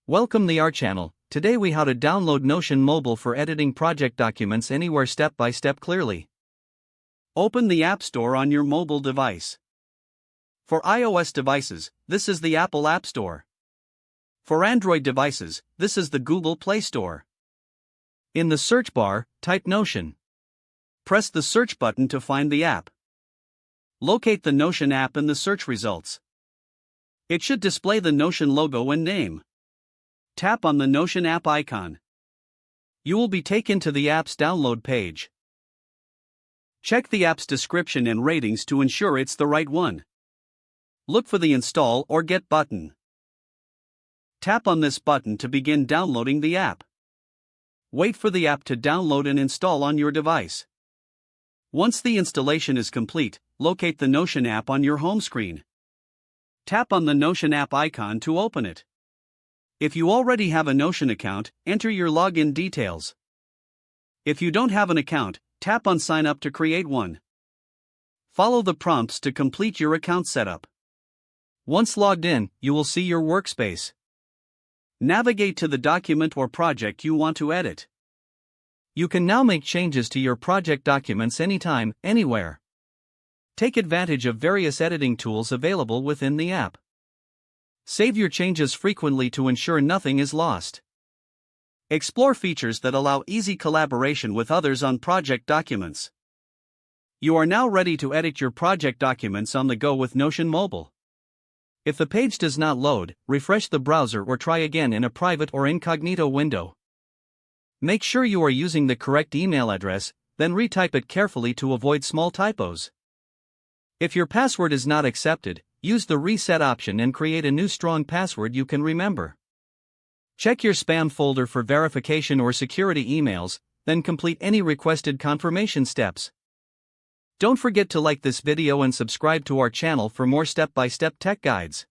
Welcome the our channel. Today we how to download Notion Mobile for editing project documents anywhere step by step clearly. Open the App Store on your mobile device. For iOS devices, this is the Apple App Store. For Android devices, this is the Google Play Store. In the search bar, type Notion. Press the search button to find the app. Locate the Notion app in the search results. It should display the Notion logo and name. Tap on the Notion app icon. You will be taken to the app's download page. Check the app's description and ratings to ensure it's the right one. Look for the Install or Get button. Tap on this button to begin downloading the app. Wait for the app to download and install on your device. Once the installation is complete, locate the Notion app on your home screen. Tap on the Notion app icon to open it. If you already have a Notion account, enter your login details. If you don't have an account, tap on Sign Up to create one. Follow the prompts to complete your account setup. Once logged in, you will see your workspace. Navigate to the document or project you want to edit. You can now make changes to your project documents anytime, anywhere. Take advantage of various editing tools available within the app. Save your changes frequently to ensure nothing is lost. Explore features that allow easy collaboration with others on project documents. You are now ready to edit your project documents on the go with Notion Mobile. If the page does not load, refresh the browser or try again in a private or incognito window. Make sure you are using the correct email address, then retype it carefully to avoid small typos. If your password is not accepted, use the reset option and create a new strong password you can remember. Check your spam folder for verification or security emails, then complete any requested confirmation steps. Don't forget to like this video and subscribe to our channel for more step-by-step tech guides.